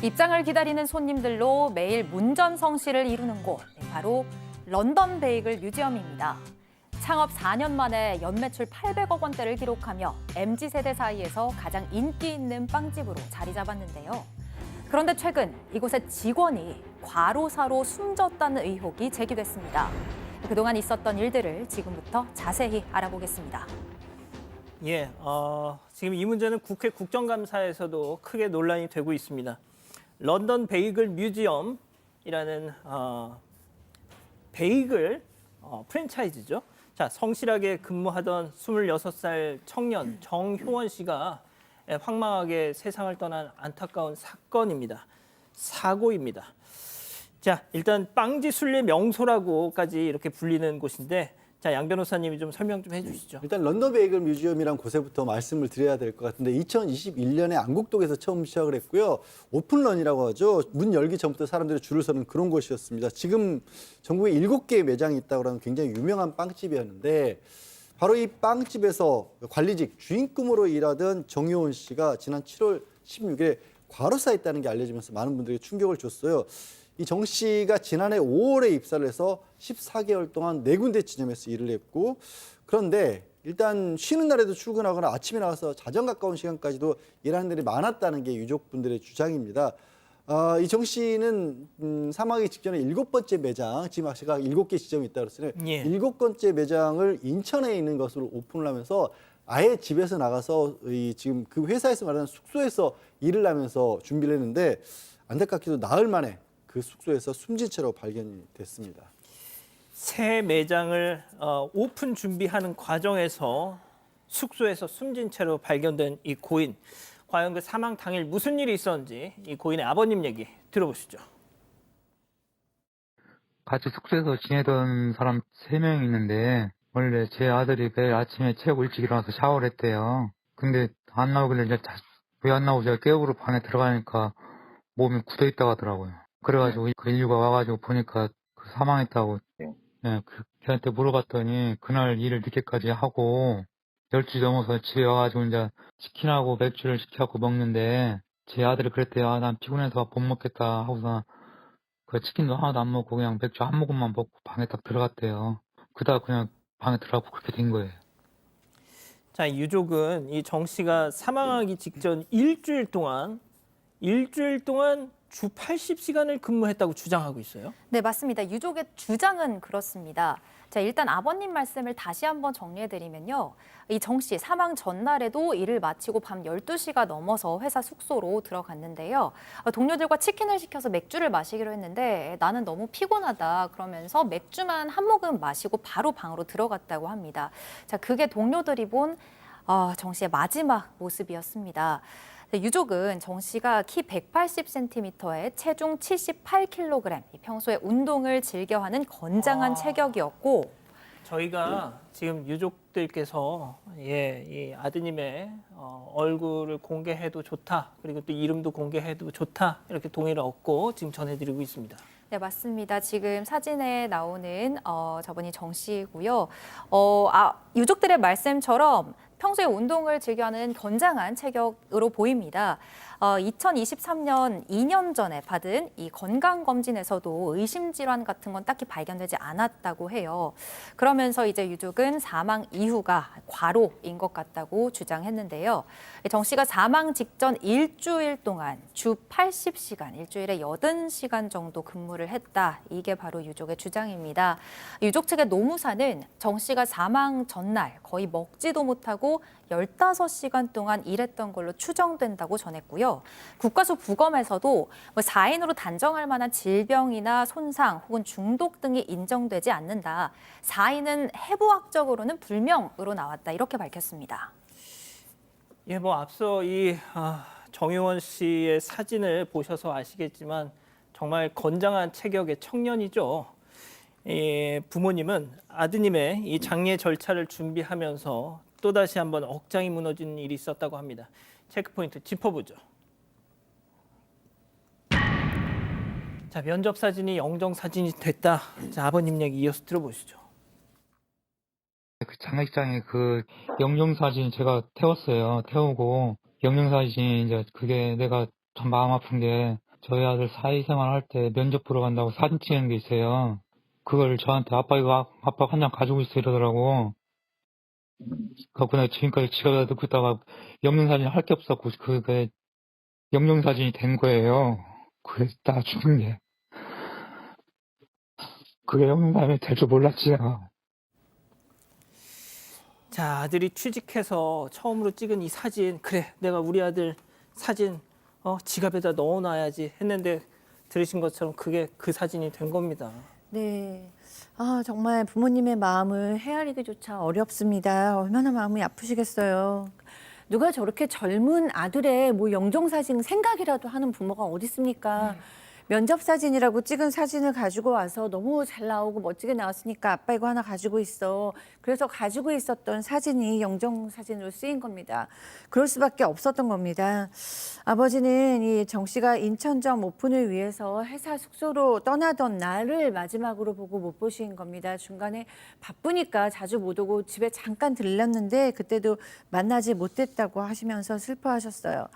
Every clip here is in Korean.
입장을 기다리는 손님들로 매일 문전성시를 이루는 곳, 바로 런던 베이글 뮤지엄입니다. 창업 4년 만에 연매출 800억 원대를 기록하며 MZ세대 사이에서 가장 인기 있는 빵집으로 자리 잡았는데요. 그런데 최근 이곳의 직원이 과로사로 숨졌다는 의혹이 제기됐습니다. 그동안 있었던 일들을 지금부터 자세히 알아보겠습니다. 지금 이 문제는 국회 국정감사에서도 크게 논란이 되고 있습니다. 런던 베이글 뮤지엄이라는 베이글 프랜차이즈죠. 자, 성실하게 근무하던 26살 청년 정효원 씨가 황망하게 세상을 떠난 안타까운 사건입니다. 사고입니다. 자, 일단 빵지 순례 명소라고까지 이렇게 불리는 곳인데, 자, 양 변호사님이 좀 설명 좀 해주시죠. 일단 런던 베이글 뮤지엄이란 곳에부터 말씀을 드려야 될 것 같은데 2021년에 안국동에서 처음 시작을 했고요. 오픈런이라고 하죠. 문 열기 전부터 사람들이 줄을 서는 그런 곳이었습니다. 지금 전국에 7개의 매장이 있다고 하는 굉장히 유명한 빵집이었는데 바로 이 빵집에서 관리직 주인급으로 일하던 정효원 씨가 지난 7월 16일에 과로사했다는 게 알려지면서 많은 분들에게 충격을 줬어요. 이 정 씨가 지난해 5월에 입사를 해서 14개월 동안 4군데 지점에서 일을 했고, 그런데 일단 쉬는 날에도 출근하거나 아침에 나가서 자정 가까운 시간까지도 일하는 일이 많았다는 게 유족분들의 주장입니다. 이 정 씨는 사망하기 직전에 7번째 매장, 지금 아까 7개 지점이 있다고 그랬어요. 7번째 매장을 인천에 있는 것으로 오픈을 하면서 아예 집에서 나가서 지금 그 회사에서 말하는 숙소에서 일을 하면서 준비를 했는데 안타깝게도 나흘 만에 그 숙소에서 숨진 채로 발견이 됐습니다. 새 매장을 오픈 준비하는 과정에서 숙소에서 숨진 채로 발견된 이 고인. 과연 그 사망 당일 무슨 일이 있었는지 이 고인의 아버님 얘기 들어보시죠. 같이 숙소에서 지내던 사람 3명이 있는데 원래 제 아들이 매일 아침에 최고 일찍 일어나서 샤워를 했대요. 근데 안 나오길래 이제 왜 안 나오고 제가 깨우러 방에 들어가니까 몸이 굳어 있다고 하더라고요. 그래가지고 그 인류가 와가지고 보니까 사망했다고. 걔한테 물어봤더니 그날 일을 늦게까지 하고 10시 넘어서 집에 와가지고 이제 치킨하고 맥주를 시켜갖고 먹는데 제 아들이 그랬대요. 난 피곤해서 못 먹겠다 하고서 그 치킨도 하나도 안 먹고 그냥 맥주 한 모금만 먹고 방에 딱 들어갔대요. 그다가 그냥 방에 들어가고 그렇게 된 거예요. 자, 유족은 이 정 씨가 사망하기 직전 일주일 동안 주 80시간을 근무했다고 주장하고 있어요. 네, 맞습니다. 유족의 주장은 그렇습니다. 자, 일단 아버님 말씀을 다시 한번 정리해드리면요. 이 정 씨 사망 전날에도 일을 마치고 밤 12시가 넘어서 회사 숙소로 들어갔는데요. 동료들과 치킨을 시켜서 맥주를 마시기로 했는데 나는 너무 피곤하다 그러면서 맥주만 한 모금 마시고 바로 방으로 들어갔다고 합니다. 자, 그게 동료들이 본 정 씨의 마지막 모습이었습니다. 유족은 정 씨가 키 180cm에 체중 78kg, 평소에 운동을 즐겨하는 건장한 체격이었고, 저희가 지금 유족들께서 이 아드님의 얼굴을 공개해도 좋다, 그리고 또 이름도 공개해도 좋다 이렇게 동의를 얻고 지금 전해드리고 있습니다. 네, 맞습니다. 지금 사진에 나오는 저분이 정 씨고요. 유족들의 말씀처럼 평소에 운동을 즐겨하는 건장한 체격으로 보입니다. 2023년 2년 전에 받은 이 건강검진에서도 의심질환 같은 건 딱히 발견되지 않았다고 해요. 그러면서 이제 유족은 사망 이후가 과로인 것 같다고 주장했는데요. 정 씨가 사망 직전 일주일 동안 주 80시간, 일주일에 80시간 정도 근무를 했다. 이게 바로 유족의 주장입니다. 유족 측의 노무사는 정 씨가 사망 전날 거의 먹지도 못하고 15시간 동안 일했던 걸로 추정된다고 전했고요. 국과수 부검에서도 4인으로 단정할 만한 질병이나 손상 혹은 중독 등이 인정되지 않는다. 4인은 해부학적으로는 불명으로 나왔다. 이렇게 밝혔습니다. 앞서 이 정효원 씨의 사진을 보셔서 아시겠지만 정말 건장한 체격의 청년이죠. 부모님은 아드님의 이 장례 절차를 준비하면서 또다시 한번 억장이 무너진 일이 있었다고 합니다. 체크포인트 짚어보죠. 자, 면접 사진이 영정 사진이 됐다. 자, 아버님 얘기 이어서 들어보시죠. 그 장례식장에 그 영정사진 제가 태웠어요. 태우고 영정사진이 이제 그게 내가 참 마음 아픈 게 저희 아들 사회생활 할 때 면접 보러 간다고 사진 찍는 게 있어요. 그걸 저한테 아빠 이거 아빠 한 장 가지고 있어 이러더라고. 그래서 내가 지금까지 지갑에다 넣고 있다가 영정사진 할 게 없었고 그게 영정사진이 된 거예요. 그래서 나 죽은 게. 그게 영정사진이 될 줄 몰랐지 내가. 자, 아들이 취직해서 처음으로 찍은 이 사진, 그래, 내가 우리 아들 사진 지갑에다 넣어놔야지 했는데 들으신 것처럼 그게 그 사진이 된 겁니다. 네. 아, 정말 부모님의 마음을 헤아리기조차 어렵습니다. 얼마나 마음이 아프시겠어요. 누가 저렇게 젊은 아들의 뭐 영정사진 생각이라도 하는 부모가 어디 있습니까? 면접 사진이라고 찍은 사진을 가지고 와서 너무 잘 나오고 멋지게 나왔으니까 아빠 이거 하나 가지고 있어. 그래서 가지고 있었던 사진이 영정 사진으로 쓰인 겁니다. 그럴 수밖에 없었던 겁니다. 아버지는 이 정 씨가 인천점 오픈을 위해서 회사 숙소로 떠나던 날을 마지막으로 보고 못 보신 겁니다. 중간에 바쁘니까 자주 못 오고 집에 잠깐 들렀는데 그때도 만나지 못했다고 하시면서 슬퍼하셨어요.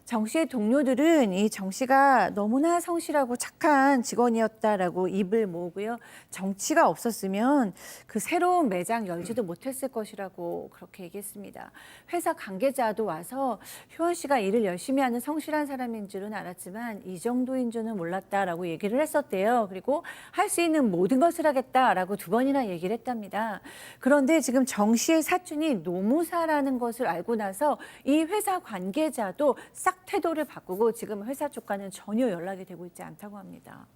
정 씨의 동료들은 이 정 씨가 너무나 성실하고 착한 직원이었다라고 입을 모으고요. 정치가 없었으면 그 새로운 매장 열지도 못했을 것이라고 그렇게 얘기했습니다. 회사 관계자도 와서 효원 씨가 일을 열심히 하는 성실한 사람인 줄은 알았지만 이 정도인 줄은 몰랐다라고 얘기를 했었대요. 그리고 할 수 있는 모든 것을 하겠다라고 2번이나 얘기를 했답니다. 그런데 지금 정 씨의 사촌이 노무사라는 것을 알고 나서 이 회사 관계자도 싹 태도를 바꾸고 지금 회사 쪽과는 전혀 연락이 되고 있지 않다고 합니다.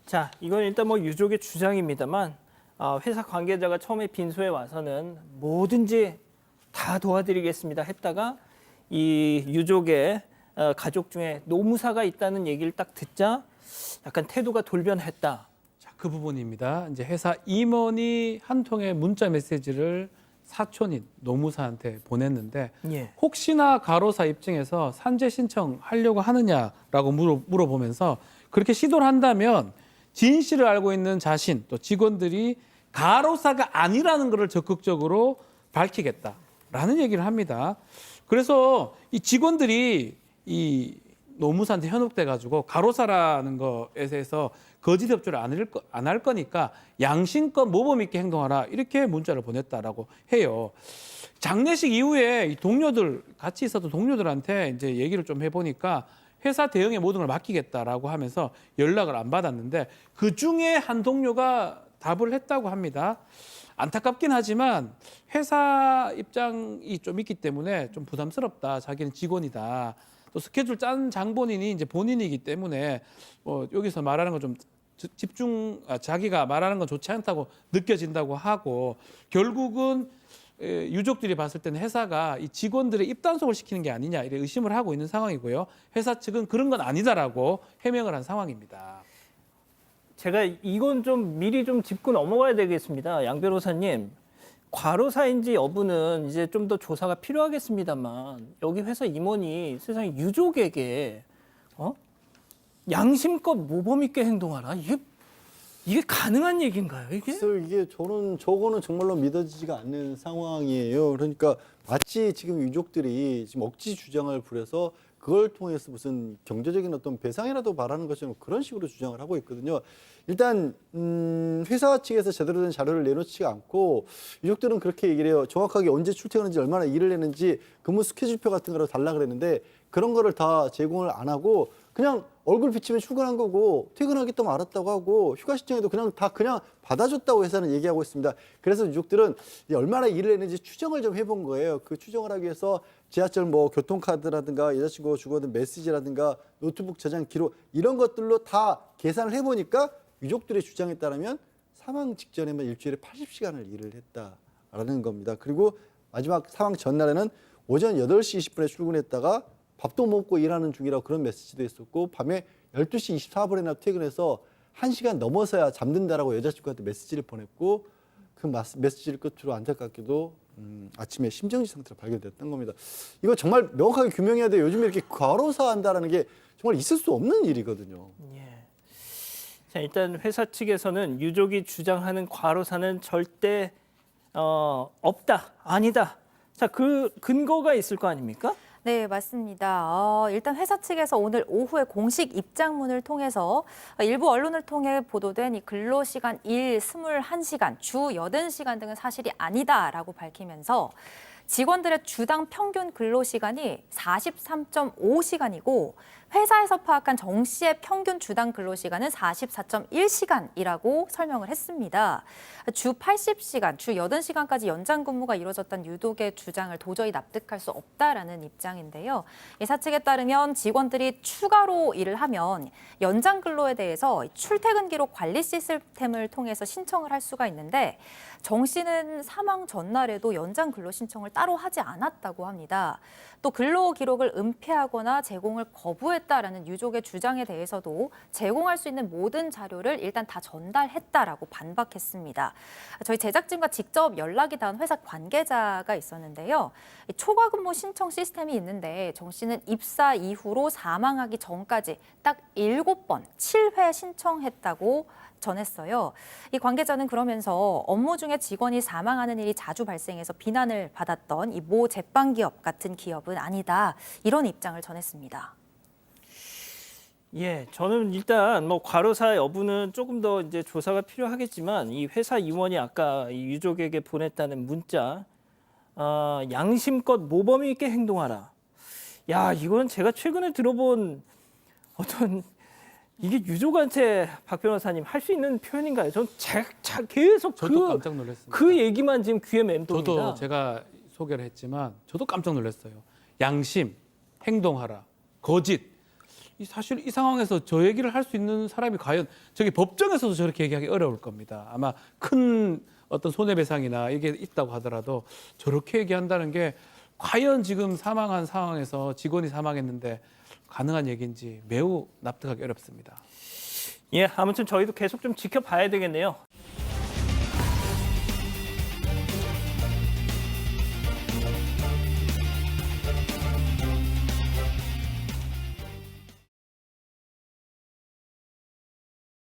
자, 이건 일단 뭐 유족의 주장입니다만 회사 관계자가 처음에 빈소에 와서는 뭐든지 다 도와드리겠습니다 했다가 이 유족의 가족 중에 노무사가 있다는 얘기를 딱 듣자 약간 태도가 돌변했다. 자, 그 부분입니다. 이제 회사 임원이 한 통의 문자 메시지를 사촌인 노무사한테 보냈는데 예. 혹시나 가로사 입증해서 산재 신청하려고 하느냐라고 물어보면서 그렇게 시도를 한다면 진실을 알고 있는 자신 또 직원들이 가로사가 아니라는 것을 적극적으로 밝히겠다라는 얘기를 합니다. 그래서 이 직원들이 이 노무사한테 현혹돼 가지고 가로사라는 것에 대해서 거짓 협조를 안 할 거니까 양심껏 모범 있게 행동하라 이렇게 문자를 보냈다라고 해요. 장례식 이후에 이 동료들 같이 있었던 동료들한테 이제 얘기를 좀 해보니까 회사 대응의 모든 걸 맡기겠다라고 하면서 연락을 안 받았는데 그 중에 한 동료가 답을 했다고 합니다. 안타깝긴 하지만 회사 입장이 좀 있기 때문에 좀 부담스럽다. 자기는 직원이다. 또 스케줄 짠 장본인이 이제 본인이기 때문에 여기서 말하는 건 좀 자기가 말하는 건 좋지 않다고 느껴진다고 하고 결국은 유족들이 봤을 때는 회사가 이 직원들의 입단속을 시키는 게 아니냐 이래 의심을 하고 있는 상황이고요. 회사 측은 그런 건 아니다라고 해명을 한 상황입니다. 제가 이건 좀 미리 좀 짚고 넘어가야 되겠습니다. 양 변호사님. 과로사인지 여부는 이제 좀 더 조사가 필요하겠습니다만 여기 회사 임원이 세상에 유족에게 양심껏 모범 있게 행동하라 이게 가능한 얘기인가요? 이게? 글쎄요, 이게 저거는 정말로 믿어지지가 않는 상황이에요. 그러니까 마치 지금 유족들이 지금 억지 주장을 부려서 그걸 통해서 무슨 경제적인 어떤 배상이라도 바라는 것처럼 그런 식으로 주장을 하고 있거든요. 일단 회사 측에서 제대로 된 자료를 내놓지가 않고 유족들은 그렇게 얘기를 해요. 정확하게 언제 출퇴근했는지 얼마나 일을 했는지 근무 스케줄표 같은 거를 달라 그랬는데 그런 거를 다 제공을 안 하고 그냥 얼굴 비치면 출근한 거고 퇴근하겠다고 알았다고 하고 휴가 신청에도 그냥 받아줬다고 회사는 얘기하고 있습니다. 그래서 유족들은 얼마나 일을 했는지 추정을 좀 해본 거예요. 그 추정을 하기 위해서 지하철 뭐 교통카드라든가 여자친구가 주고받은 메시지라든가 노트북 저장 기록 이런 것들로 다 계산을 해보니까 유족들의 주장에 따르면 사망 직전에만 일주일에 80시간을 일을 했다라는 겁니다. 그리고 마지막 사망 전날에는 오전 8시 20분에 출근했다가 밥도 먹고 일하는 중이라고 그런 메시지도 있었고 밤에 12시 24분에나 퇴근해서 1시간 넘어서야 잠든다라고 여자친구한테 메시지를 보냈고 그 메시지를 끝으로 안타깝게도 아침에 심정지 상태로 발견됐던 겁니다. 이거 정말 명확하게 규명해야 돼요. 요즘에 이렇게 과로사 한다라는 게 정말 있을 수 없는 일이거든요. 예. 자, 일단 회사 측에서는 유족이 주장하는 과로사는 절대 없다, 아니다. 자, 그 근거가 있을 거 아닙니까? 네, 맞습니다. 일단 회사 측에서 오늘 오후에 공식 입장문을 통해서 일부 언론을 통해 보도된 이 근로시간 일 21시간, 주 80시간 등은 사실이 아니다라고 밝히면서 직원들의 주당 평균 근로시간이 43.5시간이고 회사에서 파악한 정 씨의 평균 주당 근로시간은 44.1시간이라고 설명을 했습니다. 주 80시간, 주 80시간까지 연장 근무가 이루어졌다는 유독의 주장을 도저히 납득할 수 없다라는 입장인데요. 이사 측에 따르면 직원들이 추가로 일을 하면 연장 근로에 대해서 출퇴근 기록 관리 시스템을 통해서 신청을 할 수가 있는데 정 씨는 사망 전날에도 연장 근로 신청을 따로 하지 않았다고 합니다. 또 근로 기록을 은폐하거나 제공을 거부했다라는 유족의 주장에 대해서도 제공할 수 있는 모든 자료를 일단 다 전달했다라고 반박했습니다. 저희 제작진과 직접 연락이 닿은 회사 관계자가 있었는데요. 초과 근무 신청 시스템이 있는데 정 씨는 입사 이후로 사망하기 전까지 딱 7번, 7회 신청했다고 전했어요. 이 관계자는 그러면서 업무 중에 직원이 사망하는 일이 자주 발생해서 비난을 받았던 이 모 제빵기업 같은 기업은 아니다. 이런 입장을 전했습니다. 예, 저는 일단 뭐 과로사 여부는 조금 더 이제 조사가 필요하겠지만 이 회사 임원이 아까 이 유족에게 보냈다는 문자, 양심껏 모범 있게 행동하라. 야, 이건 제가 최근에 들어본 어떤 이게 유족한테 박 변호사님 할 수 있는 표현인가요? 전 계속 저도 깜짝 놀랐습니다. 그 얘기만 지금 귀에 맴돕니다. 저도 제가 소개를 했지만 저도 깜짝 놀랐어요. 양심, 행동하라, 거짓. 사실 이 상황에서 저 얘기를 할 수 있는 사람이 과연 저기 법정에서도 저렇게 얘기하기 어려울 겁니다. 아마 큰 어떤 손해배상이나 이게 있다고 하더라도 저렇게 얘기한다는 게 과연 지금 사망한 상황에서 직원이 사망했는데 가능한 얘기인지 매우 납득하기 어렵습니다. 예, 아무튼 저희도 계속 좀 지켜봐야 되겠네요.